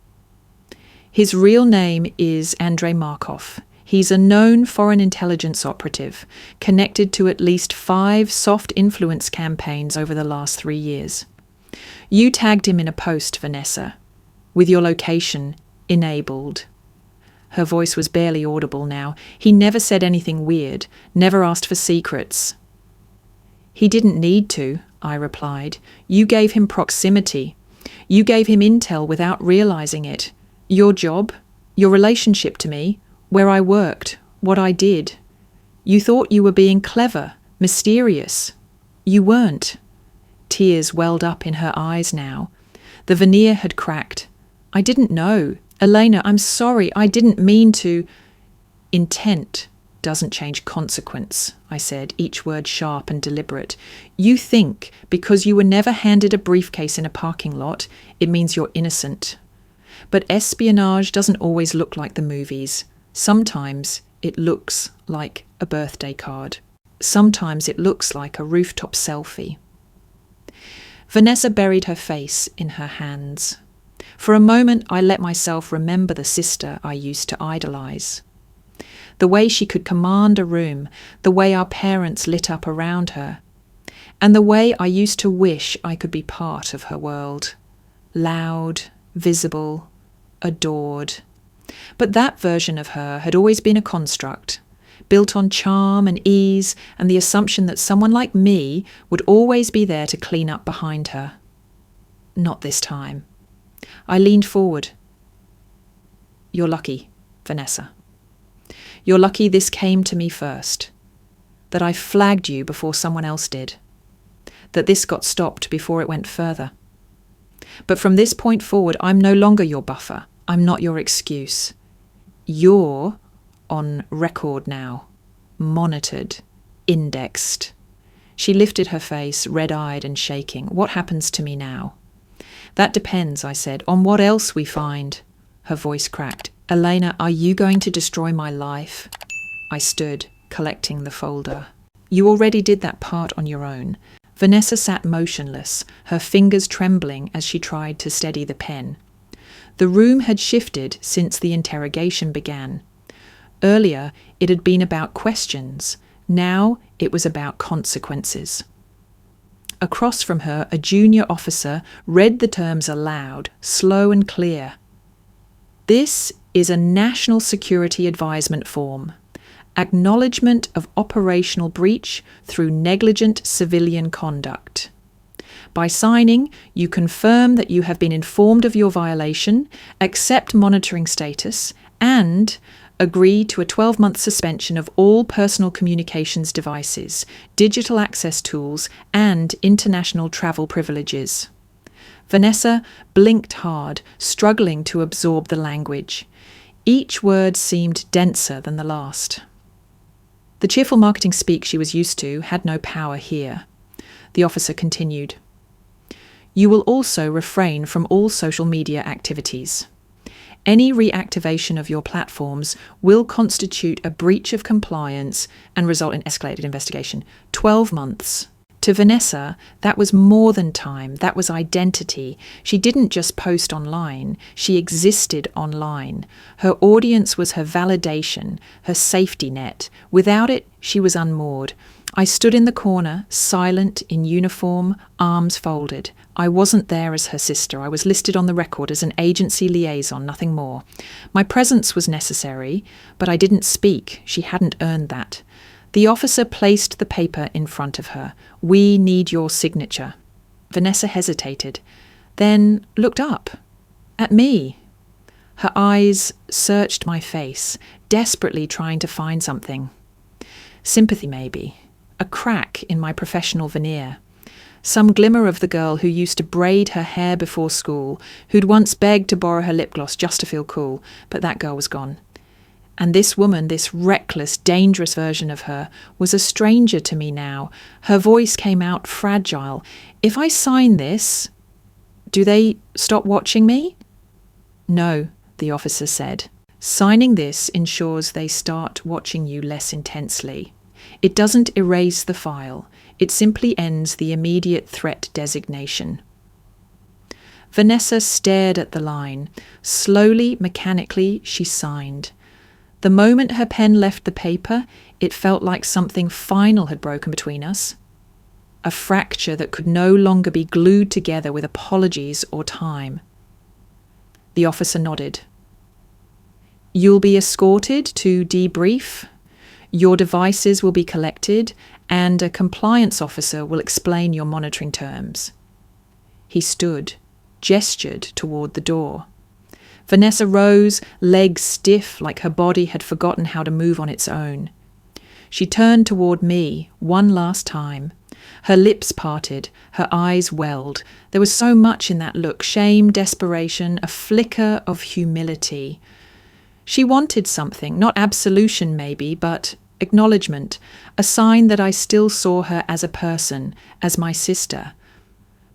[SPEAKER 1] "His real name is Andrei Markov. He's a known foreign intelligence operative, connected to at least 5 soft influence campaigns over the last 3 years. You tagged him in a post, Vanessa, with your location enabled." Her voice was barely audible now. "He never said anything weird, never asked for secrets." "He didn't need to," I replied. "You gave him proximity. You gave him intel without realizing it. Your job, your relationship to me, where I worked, what I did. You thought you were being clever, mysterious. You weren't." Tears welled up in her eyes now. The veneer had cracked. "I didn't know. Elena, I'm sorry. I didn't mean to." "Intent doesn't change consequence," I said, each word sharp and deliberate. "You think because you were never handed a briefcase in a parking lot, it means you're innocent. But espionage doesn't always look like the movies. Sometimes it looks like a birthday card. Sometimes it looks like a rooftop selfie." Vanessa buried her face in her hands. For a moment, I let myself remember the sister I used to idolize. The way she could command a room, the way our parents lit up around her, and the way I used to wish I could be part of her world. Loud, visible, adored. But that version of her had always been a construct, built on charm and ease and the assumption that someone like me would always be there to clean up behind her. Not this time. I leaned forward. "You're lucky, Vanessa. You're lucky this came to me first, that I flagged you before someone else did, that this got stopped before it went further. But from this point forward, I'm no longer your buffer. I'm not your excuse. You're on record now, monitored, indexed. She lifted her face, red-eyed and shaking. What happens to me now? That depends, I said, on what else we find. Her voice cracked. Elena, are you going to destroy my life? I stood, collecting the folder. You already did that part on your own. Vanessa sat motionless, her fingers trembling as she tried to steady the pen. The room had shifted since the interrogation began. Earlier, it had been about questions. Now, it was about consequences. Across from her, a junior officer read the terms aloud, slow and clear. This is a National Security Advisement Form. Acknowledgement of operational breach through negligent civilian conduct. By signing, you confirm that you have been informed of your violation, accept monitoring status, and agree to a 12-month suspension of all personal communications devices, digital access tools, and international travel privileges. Vanessa blinked hard, struggling to absorb the language. Each word seemed denser than the last. The cheerful marketing speak she was used to had no power here. The officer continued. You will also refrain from all social media activities. Any reactivation of your platforms will constitute a breach of compliance and result in escalated investigation. 12 months. To Vanessa, that was more than time. That was identity. She didn't just post online. She existed online. Her audience was her validation, her safety net. Without it, she was unmoored. I stood in the corner, silent, in uniform, arms folded. I wasn't there as her sister. I was listed on the record as an agency liaison, nothing more. My presence was necessary, but I didn't speak. She hadn't earned that. The officer placed the paper in front of her. We need your signature. Vanessa hesitated, then looked up at me. Her eyes searched my face, desperately trying to find something. Sympathy, maybe. A crack in my professional veneer. Some glimmer of the girl who used to braid her hair before school, who'd once begged to borrow her lip gloss just to feel cool, but that girl was gone. And this woman, this reckless, dangerous version of her, was a stranger to me now. Her voice came out fragile. If I sign this, do they stop watching me? No, the officer said. Signing this ensures they start watching you less intensely. It doesn't erase the file. It simply ends the immediate threat designation. Vanessa stared at the line. Slowly, mechanically, she signed. The moment her pen left the paper, it felt like something final had broken between us. A fracture that could no longer be glued together with apologies or time. The officer nodded. You'll be escorted to debrief. Your devices will be collected, and a compliance officer will explain your monitoring terms. He stood, gestured toward the door. Vanessa rose, legs stiff like her body had forgotten how to move on its own. She turned toward me one last time. Her lips parted, her eyes welled. There was so much in that look, shame, desperation, a flicker of humility. She wanted something, not absolution maybe, but acknowledgement, a sign that I still saw her as a person, as my sister.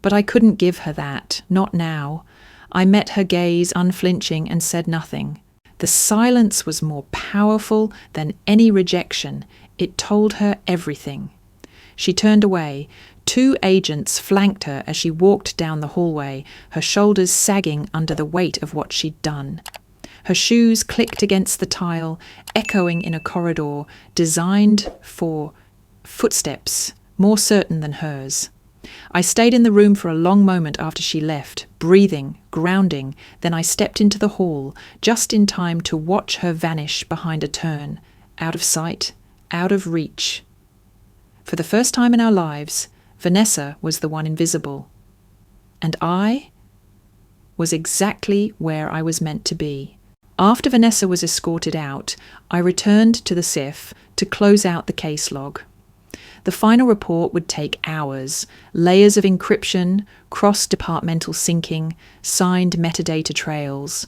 [SPEAKER 1] But I couldn't give her that, not now. I met her gaze unflinching and said nothing. The silence was more powerful than any rejection. It told her everything. She turned away. 2 agents flanked her as she walked down the hallway, her shoulders sagging under the weight of what she'd done. Her shoes clicked against the tile, echoing in a corridor designed for footsteps, more certain than hers. I stayed in the room for a long moment after she left, breathing, grounding. Then I stepped into the hall, just in time to watch her vanish behind a turn, out of sight, out of reach. For the first time in our lives, Vanessa was the one invisible. And I was exactly where I was meant to be. After Vanessa was escorted out, I returned to the SIF to close out the case log. The final report would take hours, layers of encryption, cross-departmental syncing, signed metadata trails.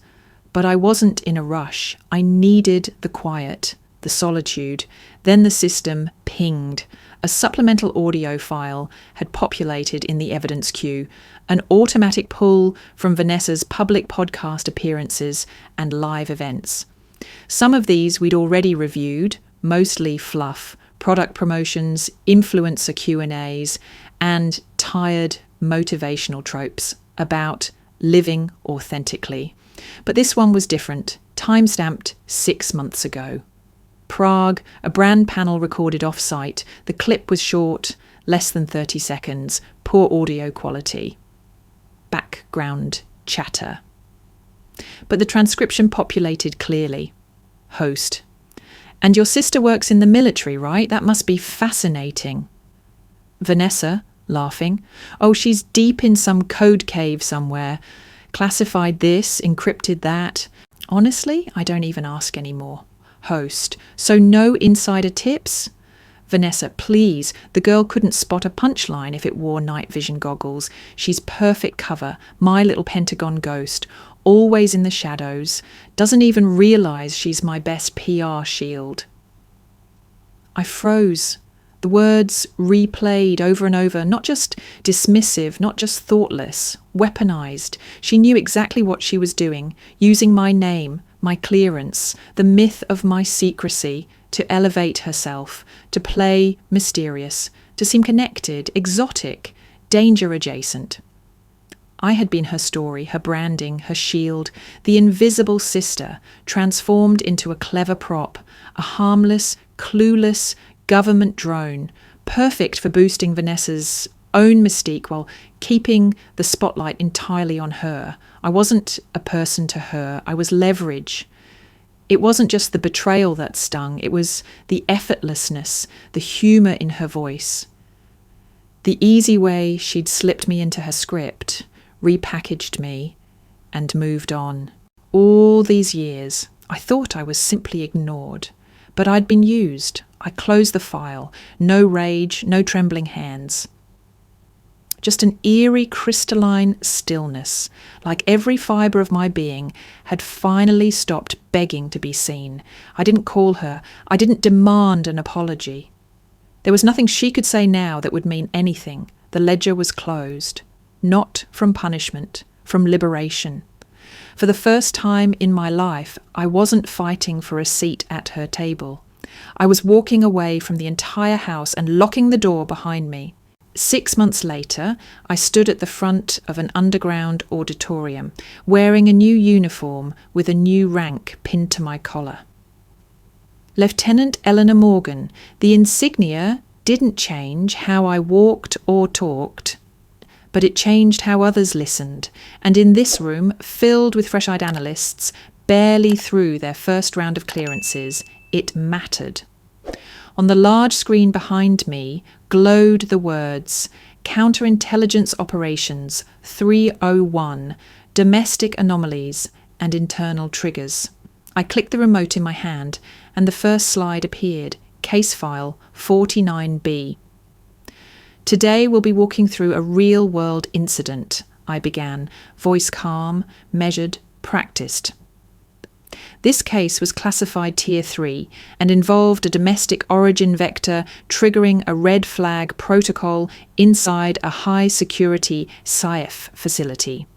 [SPEAKER 1] But I wasn't in a rush. I needed the quiet. the solitude. Then the system pinged. A supplemental audio file had populated in the evidence queue, an automatic pull from Vanessa's public podcast appearances and live events. Some of these we'd already reviewed, mostly fluff, product promotions, influencer Q&As, and tired motivational tropes about living authentically. But this one was different, time-stamped 6 months ago. Prague, a brand panel recorded off-site. The clip was short, less than 30 seconds, poor audio quality. Background chatter. But the transcription populated clearly. Host. And your sister works in the military, right? That must be fascinating. Vanessa, laughing. Oh, she's deep in some code cave somewhere. Classified this, encrypted that. Honestly, I don't even ask anymore. Host. So no insider tips? Vanessa, please. The girl couldn't spot a punchline if it wore night vision goggles. She's perfect cover. My little Pentagon ghost. Always in the shadows. Doesn't even realise she's my best PR shield. I froze. The words replayed over and over, not just dismissive, not just thoughtless, weaponised. She knew exactly what she was doing, using my name, my clearance, the myth of my secrecy, to elevate herself, to play mysterious, to seem connected, exotic, danger adjacent. I had been her story, her branding, her shield, the invisible sister, transformed into a clever prop, a harmless, clueless government drone, perfect for boosting Vanessa's own mystique while keeping the spotlight entirely on her. I wasn't a person to her, I was leverage. It wasn't just the betrayal that stung, it was the effortlessness, the humour in her voice. The easy way she'd slipped me into her script, repackaged me, and moved on. All these years, I thought I was simply ignored, but I'd been used. I closed the file. No rage, no trembling hands. Just an eerie crystalline stillness, like every fibre of my being had finally stopped begging to be seen. I didn't call her. I didn't demand an apology. There was nothing she could say now that would mean anything. The ledger was closed. Not from punishment, from liberation. For the first time in my life, I wasn't fighting for a seat at her table. I was walking away from the entire house and locking the door behind me. 6 months later, I stood at the front of an underground auditorium, wearing a new uniform with a new rank pinned to my collar. Lieutenant Elena Morgan, the insignia didn't change how I walked or talked, but it changed how others listened, and in this room, filled with fresh-eyed analysts, barely through their first round of clearances, it mattered. On the large screen behind me glowed the words, Counterintelligence Operations 301, Domestic Anomalies and Internal Triggers. I clicked the remote in my hand, and the first slide appeared, Case File 49B. Today we'll be walking through a real-world incident, I began, voice calm, measured, practiced. This case was classified Tier 3 and involved a domestic origin vector triggering a red flag protocol inside a high-security SIEF facility.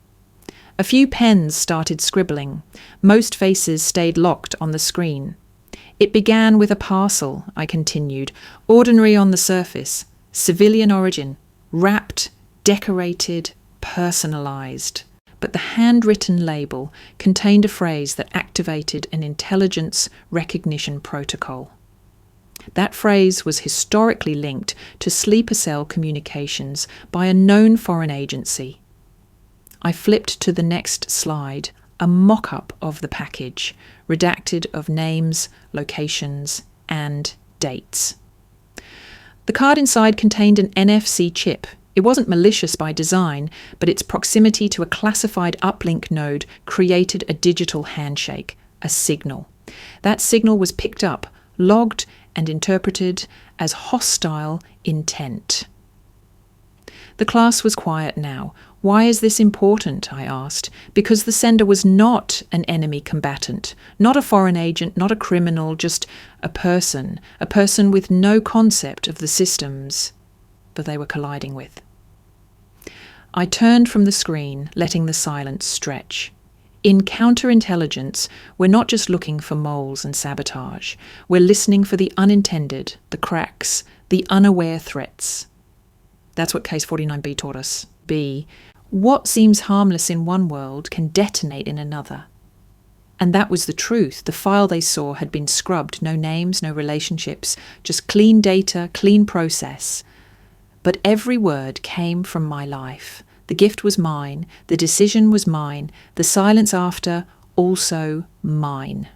[SPEAKER 1] A few pens started scribbling. Most faces stayed locked on the screen. It began with a parcel, I continued, ordinary on the surface, civilian origin, wrapped, decorated, personalised. But the handwritten label contained a phrase that activated an intelligence recognition protocol. That phrase was historically linked to sleeper cell communications by a known foreign agency. I flipped to the next slide, a mock-up of the package, redacted of names, locations, and dates. The card inside contained an NFC chip. It wasn't malicious by design, but its proximity to a classified uplink node created a digital handshake, a signal. That signal was picked up, logged, and interpreted as hostile intent. The class was quiet now. Why is this important? I asked. Because the sender was not an enemy combatant, not a foreign agent, not a criminal, just a person with no concept of the systems that they were colliding with. I turned from the screen, letting the silence stretch. In counterintelligence, we're not just looking for moles and sabotage. We're listening for the unintended, the cracks, the unaware threats. That's what Case 49B taught us. B. What seems harmless in one world can detonate in another. And that was the truth. The file they saw had been scrubbed. No names, no relationships, just clean data, clean process. But every word came from my life. The gift was mine. The decision was mine. The silence after, also mine.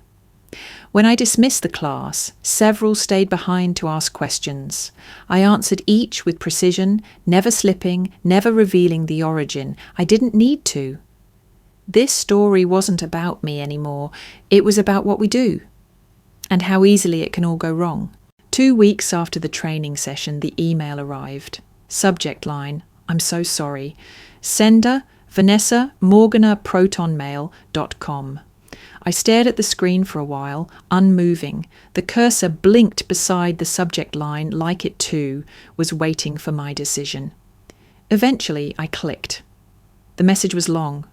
[SPEAKER 1] When I dismissed the class, several stayed behind to ask questions. I answered each with precision, never slipping, never revealing the origin. I didn't need to. This story wasn't about me anymore. It was about what we do and how easily it can all go wrong. 2 weeks after the training session, the email arrived. Subject line, I'm so sorry. Sender, Vanessa Morganer@protonmail.com. I stared at the screen for a while, unmoving. The cursor blinked beside the subject line like it too was waiting for my decision. Eventually, I clicked. The message was long.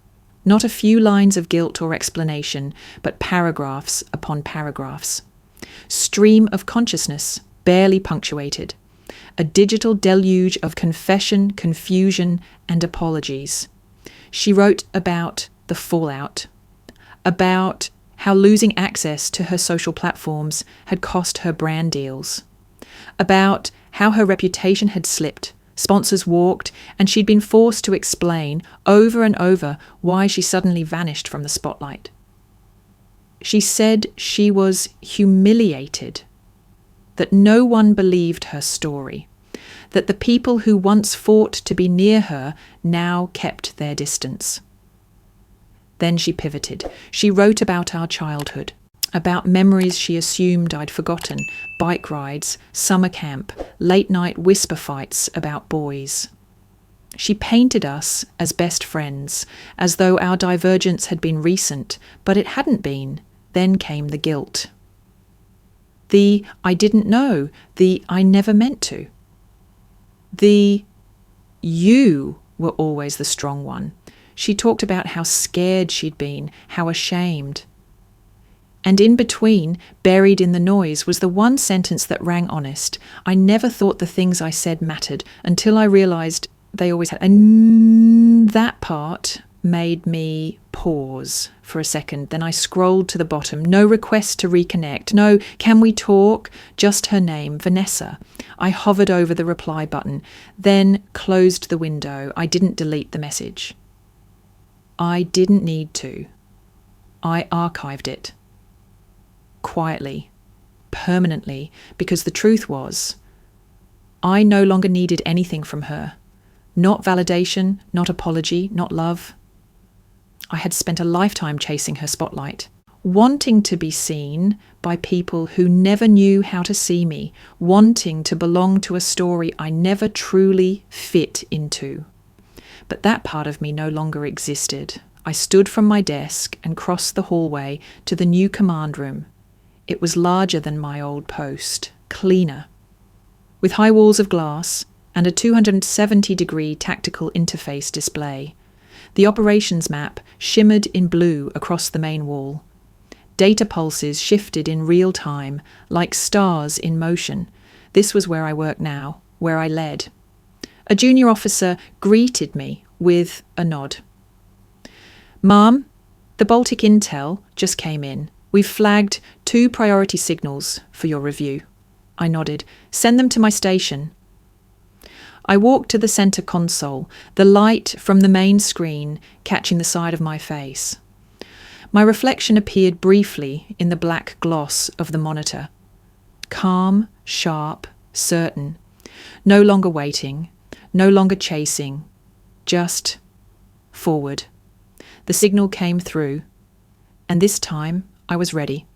[SPEAKER 1] Not a few lines of guilt or explanation, but paragraphs upon paragraphs. Stream of consciousness, barely punctuated. A digital deluge of confession, confusion, and apologies. She wrote about the fallout, about how losing access to her social platforms had cost her brand deals, about how her reputation had slipped, sponsors walked, and she'd been forced to explain over and over why she suddenly vanished from the spotlight. She said she was humiliated, that no one believed her story, that the people who once fought to be near her now kept their distance. Then she pivoted. She wrote about our childhood, about memories she assumed I'd forgotten, bike rides, summer camp, late-night whisper fights about boys. She painted us as best friends, as though our divergence had been recent, but it hadn't been. Then came the guilt. The I didn't know, the I never meant to. The you were always the strong one. She talked about how scared she'd been, how ashamed. And in between, buried in the noise, was the one sentence that rang honest. I never thought the things I said mattered until I realised they always had. And that part made me pause for a second. Then I scrolled to the bottom. No request to reconnect. No, can we talk? Just her name, Vanessa. I hovered over the reply button, then closed the window. I didn't delete the message. I didn't need to. I archived it. Quietly, permanently, because the truth was, I no longer needed anything from her. Not validation, not apology, not love. I had spent a lifetime chasing her spotlight, wanting to be seen by people who never knew how to see me, wanting to belong to a story I never truly fit into. But that part of me no longer existed. I stood from my desk and crossed the hallway to the new command room. It was larger than my old post, cleaner, with high walls of glass and a 270-degree tactical interface display. The operations map shimmered in blue across the main wall. Data pulses shifted in real time, like stars in motion. This was where I worked now, where I led. A junior officer greeted me with a nod. Ma'am, the Baltic Intel just came in. We've flagged 2 priority signals for your review. I nodded. Send them to my station. I walked to the centre console, the light from the main screen catching the side of my face. My reflection appeared briefly in the black gloss of the monitor. Calm, sharp, certain. No longer waiting. No longer chasing, just forward. The signal came through, and this time I was ready.